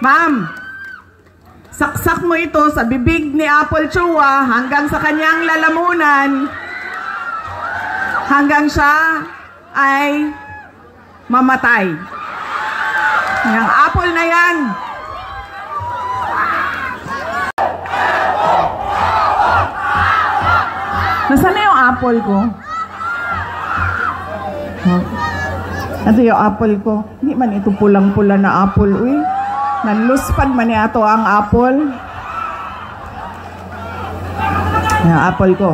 Ma'am, saksak mo ito sa bibig ni Apple Chua hanggang sa kanyang lalamunan, hanggang siya ay mamatay. Yung apple na yan. Nasaan na yung apple ko? Ito yung apple ko. Hindi man ito pulang-pula na apple. Uy, nanluspad man niya ito ang apple. Yung apple ko.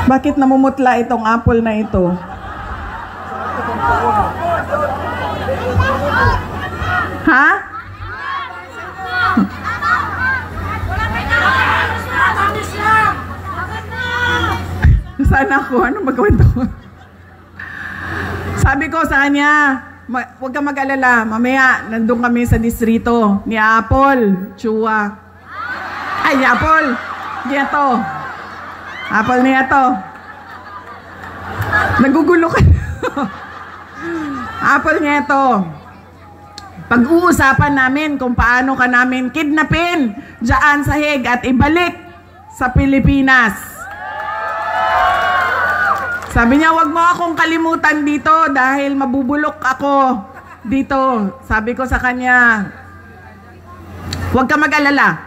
Bakit namumutla itong apple na ito? Ha? Saan ako? Ano magawin ko? Sabi ko sa kanya, huwag ka mag-alala. Mamaya, nandun kami sa distrito ni Apple Chua. Ay, ni Apple. Niya to. Apple niya to. Nagugulo ka. Apple niya to. Pag-uusapan namin kung paano ka namin kidnapin dyan sa Hague at ibalik sa Pilipinas. Sabi niya, wag mo akong kalimutan dito dahil mabubulok ako dito. Sabi ko sa kanya, huwag ka mag-alala.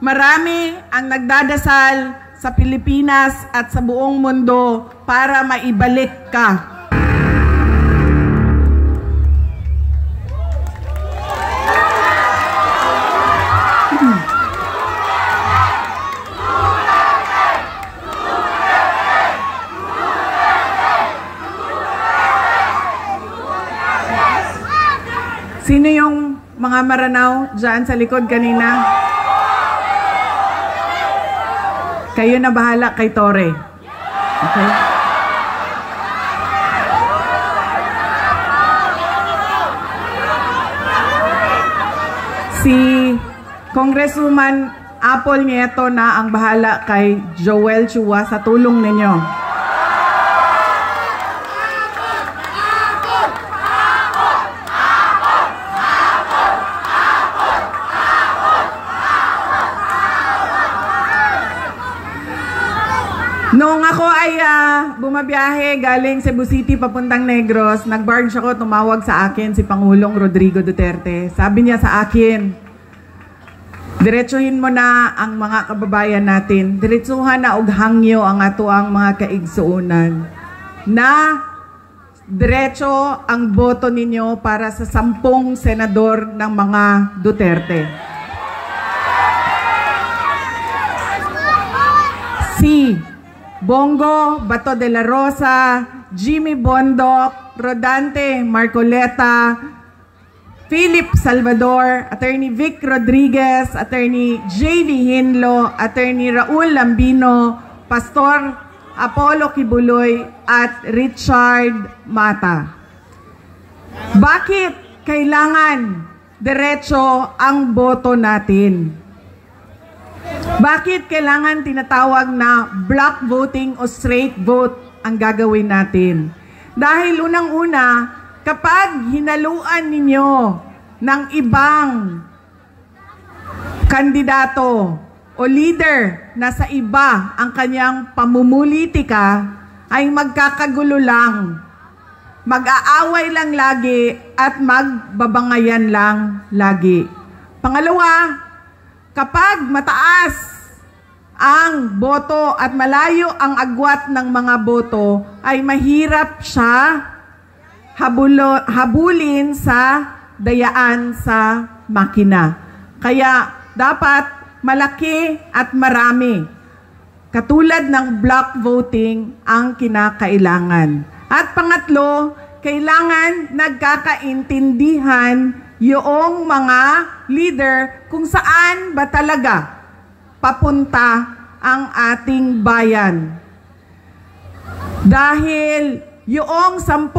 Marami ang nagdadasal sa Pilipinas at sa buong mundo para maibalik ka. Sino yung mga maranaw dyan sa likod kanina? Kayo na bahala kay Tore. Okay? Si Congresswoman Apple Nieto na ang bahala kay Joel Chua sa tulong ninyo. Noong ako ay bumabiyahe galing Cebu City papuntang Negros, nag-barge ako, tumawag sa akin si Pangulong Rodrigo Duterte. Sabi niya sa akin, diretsuhin mo na ang mga kababayan natin, diretsuhan na og hangyo ang ato ang mga kaigsuunan, na diretso ang boto ninyo para sa 10 senador ng mga Duterte. Si Bongo Bato de la Rosa, Jimmy Bondoc, Rodante Marcoleta, Philip Salvador, Attorney Vic Rodriguez, Attorney J.V. Hinlo, Attorney Raul Lambino, Pastor Apollo Kibuloy, at Richard Mata. Bakit kailangan diretso ang boto natin? Bakit kailangan tinatawag na block voting o straight vote ang gagawin natin? Dahil unang-una, kapag hinaluan ninyo ng ibang kandidato o leader na sa iba ang kanyang pamumulitika, ay magkakagulo lang, mag-aaway lang lagi at magbabangayan lang lagi. Pangalawa, kapag mataas ang boto at malayo ang agwat ng mga boto, ay mahirap siya habulin sa dayaan sa makina. Kaya dapat malaki at marami, katulad ng block voting, ang kinakailangan. At pangatlo, kailangan nagkakaintindihan yung mga leader kung saan ba talaga papunta ang ating bayan. Dahil yung 10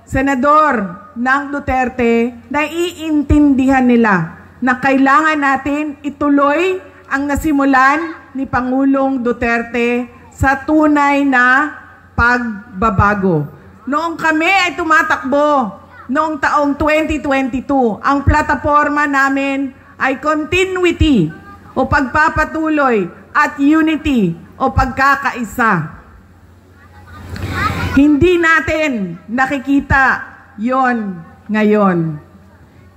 senador ng Duterte, naiintindihan nila na kailangan natin ituloy ang nasimulan ni Pangulong Duterte sa tunay na pagbabago. Noong kami ay tumatakbo noong taong 2022. Ang plataforma namin ay continuity o pagpapatuloy at unity o pagkakaisa. Hindi natin nakikita yon ngayon.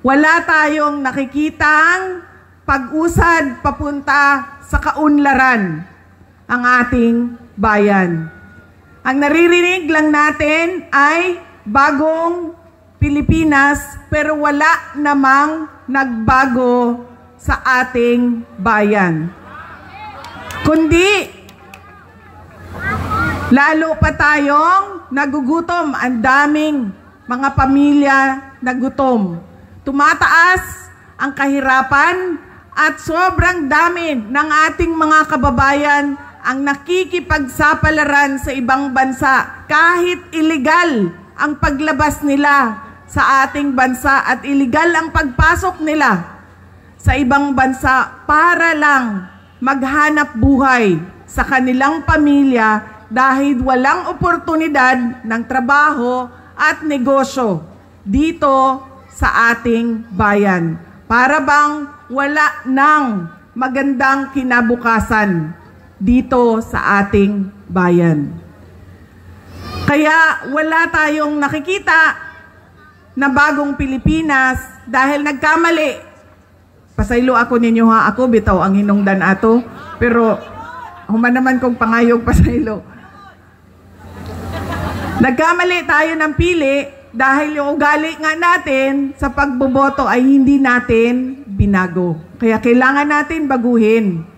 Wala tayong nakikitang pag-usad papunta sa kaunlaran ang ating bayan. Ang naririnig lang natin ay bagong Pilipinas, pero wala namang nagbago sa ating bayan. Kundi, lalo pa tayong nagugutom. Ang daming mga pamilya nagutom. Tumataas ang kahirapan at sobrang dami ng ating mga kababayan ang nakikipagsapalaran sa ibang bansa kahit illegal ang paglabas nila sa ating bansa at illegal ang pagpasok nila sa ibang bansa para lang maghanap buhay sa kanilang pamilya dahil walang oportunidad ng trabaho at negosyo dito sa ating bayan. Para bang wala nang magandang kinabukasan dito sa ating bayan. Kaya wala tayong nakikita na bagong Pilipinas dahil nagkamali. Pasaylo ako ninyo ha, ako bitaw ang hinungdan ato, pero human naman kong pangayog pasaylo. Nagkamali tayo ng pili dahil yung ugali nga natin sa pagboboto ay hindi natin binago. Kaya kailangan natin baguhin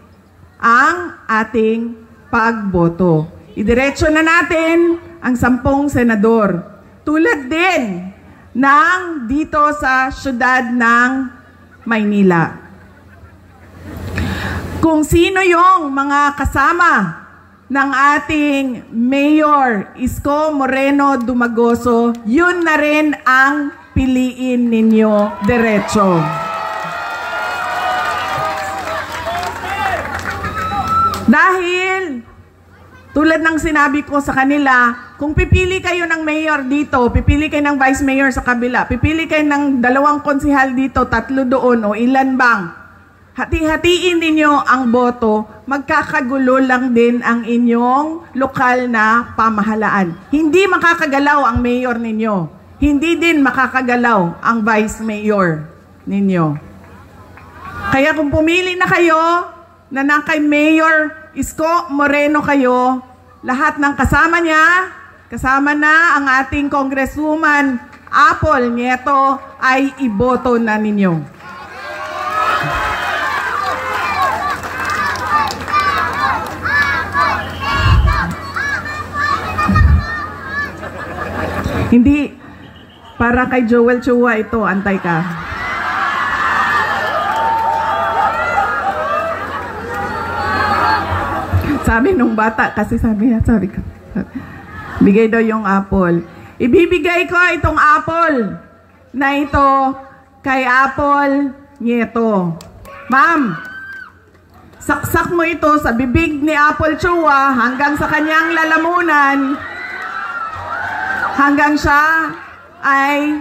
ang ating pagboto. Idiretso na natin ang 10 senador. Tulad din ng dito sa syudad ng Maynila. Kung sino yung mga kasama ng ating Mayor Isko Moreno Dumagoso, yun na rin ang piliin ninyo diretso. Dahil, tulad ng sinabi ko sa kanila, kung pipili kayo ng mayor dito, pipili kayo ng vice mayor sa kabila, pipili kayo ng 2 konsihal dito, 3 doon, o ilan bang, hati-hatiin ninyo ang boto, magkakagulo lang din ang inyong lokal na pamahalaan. Hindi makakagalaw ang mayor ninyo. Hindi din makakagalaw ang vice mayor ninyo. Kaya kung pumili na kayo, na kay Mayor Isko Moreno kayo, lahat ng kasama niya, kasama na ang ating Congresswoman Apple Nieto, ay iboto na ninyo. Hindi, para kay Joel Chua ito, antay ka. Sabi nung bata, kasi sabi ko, bigay daw yung apple. Ibibigay ko itong apple na ito kay Apple Nieto. Ma'am, saksak mo ito sa bibig ni Apple Chua hanggang sa kanyang lalamunan, hanggang siya ay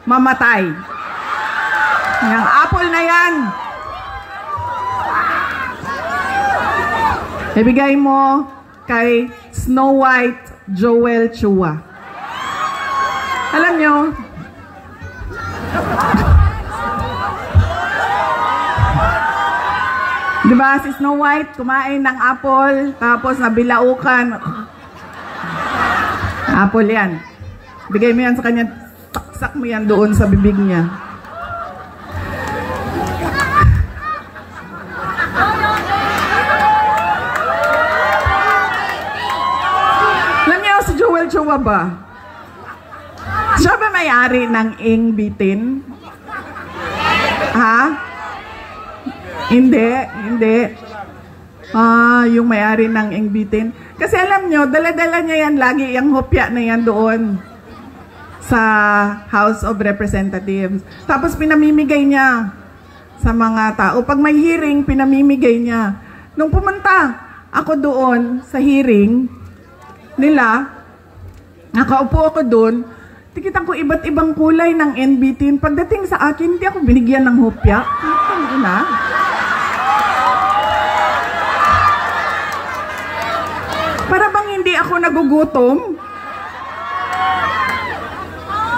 mamatay. Yung apple na yan, ibigay mo kay Snow White Joel Chua. Alam nyo, diba si Snow White kumain ng apple, tapos nabilaukan. Apple yan. Bigay mo yan sa kanya, taksak mo yan doon sa bibig niya. Chua ba? Siya ba may-ari ng Ing Bitin? Ha? Hindi. Yung may-ari ng Ing Bitin. Kasi alam nyo, dala-dala niya yan lagi, yung hopya na yan doon sa House of Representatives. Tapos pinamimigay niya sa mga tao. Pag may hearing, pinamimigay niya. Nung pumunta ako doon sa hearing nila, nakaupo ako doon, tikitan ko iba't ibang kulay ng NBT. Pagdating sa akin, hindi ako binigyan ng hopya. Na. Para bang hindi ako nagugutom?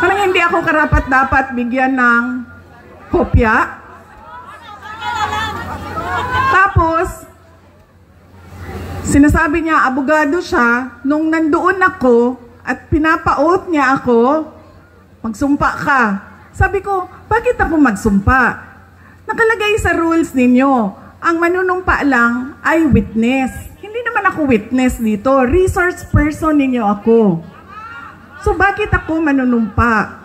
Parang hindi ako karapat-dapat bigyan ng hopya. Tapos, sinasabi niya, abogado siya, nung nandoon ako at pinapaot niya ako, magsumpa ka. Sabi ko, bakit ako magsumpa? Nakalagay sa rules ninyo, ang manunumpa lang ay witness. Hindi naman ako witness dito. Resource person ninyo ako. So, bakit ako manunumpa?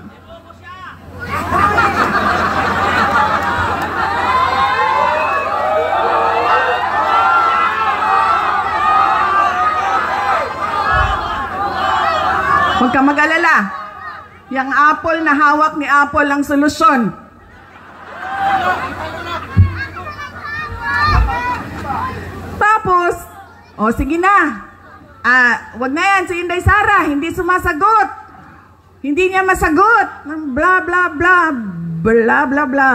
Huwag ka mag-alala. Yang Apple na hawak ni Apple ang solusyon. Tapos, sige na. Wag na yan, si Inday Sara, hindi sumasagot. Hindi niya masagot. Bla, bla, bla. Bla, bla, bla.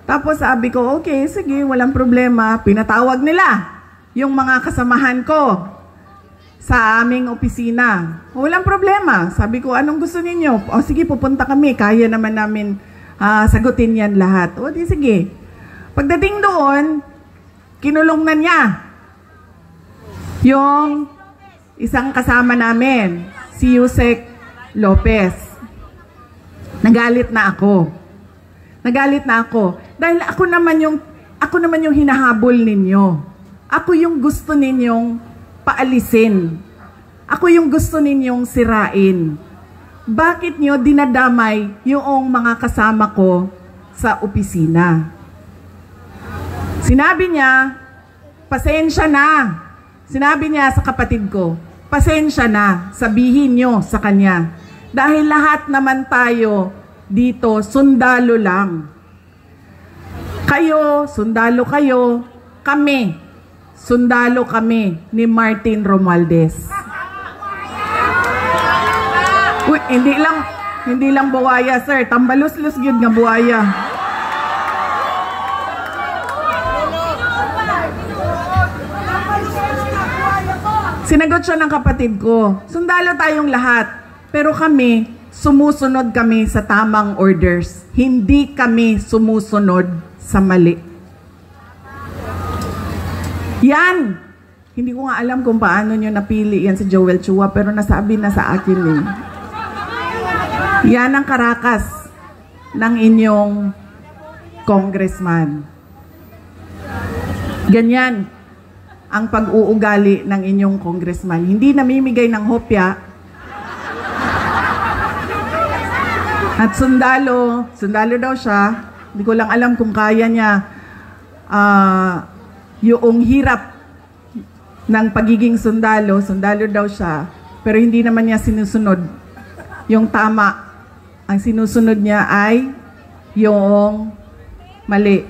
Tapos sabi ko, okay, sige, walang problema. Pinatawag nila yung mga kasamahan ko sa aming opisina. Walang problema. Sabi ko, anong gusto ninyo? Sige, pupunta kami. Kaya naman namin sagutin yan lahat. Di sige. Pagdating doon, kinulong na niya yung isang kasama namin, si Yusek Lopez. Nagalit na ako. Nagalit na ako. Dahil ako naman yung hinahabol ninyo. Ako yung gusto ninyong paalisin. Ako yung gusto ninyong sirain. Bakit nyo dinadamay yung mga kasama ko sa opisina? Sinabi niya, pasensya na. Sinabi niya sa kapatid ko, pasensya na, sabihin nyo sa kanya. Dahil lahat naman tayo dito, sundalo lang. Kayo, sundalo kayo, kami, sundalo kami ni Martin Romualdez. Uy, hindi lang buwaya, sir. Tambalus-lus yun nga buwaya. Sinagot siya ng kapatid ko, sundalo tayong lahat, pero kami, sumusunod kami sa tamang orders. Hindi kami sumusunod sa mali. Yan! Hindi ko nga alam kung paano nyo napili yan si Joel Chua, pero nasabi na sa akin eh. Yan ang karakas ng inyong congressman. Ganyan ang pag-uugali ng inyong congressman. Hindi namimigay ng hopya. At sundalo daw siya. Hindi ko lang alam kung kaya niya yung hirap ng pagiging sundalo daw siya. Pero hindi naman niya sinusunod yung tama. Ang sinusunod niya ay yung mali.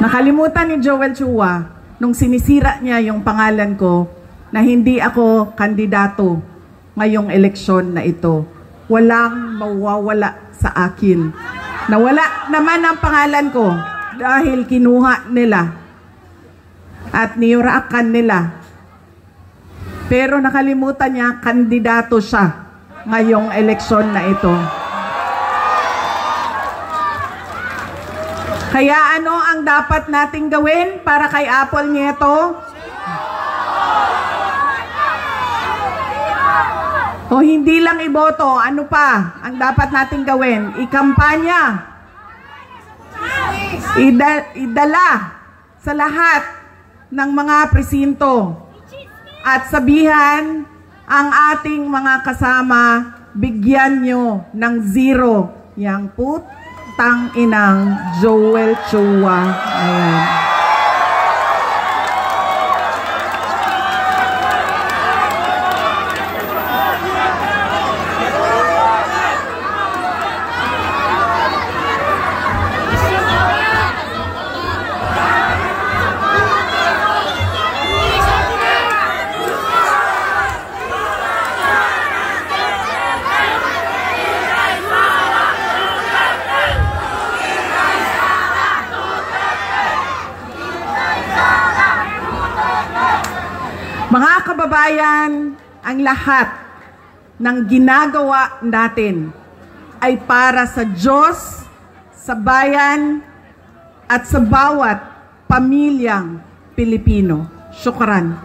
Nakalimutan ni Joel Chua nung sinisira niya yung pangalan ko na hindi ako kandidato ngayong eleksyon na ito. Walang mawawala sa akin. Nawala naman ang pangalan ko dahil kinuha nila at niyurakan nila. Pero nakalimutan niya, kandidato siya ngayong eleksyon na ito. Kaya ano ang dapat nating gawin para kay Apple Nieto? O hindi lang iboto, ano pa ang dapat nating gawin? Ikampanya. Idala sa lahat ng mga presinto. At sabihan ang ating mga kasama, bigyan nyo ng 0 yang putang inang Joel Chua. Ayan. Mga kababayan, ang lahat ng ginagawa natin ay para sa Diyos, sa bayan, at sa bawat pamilyang Pilipino. Syukran.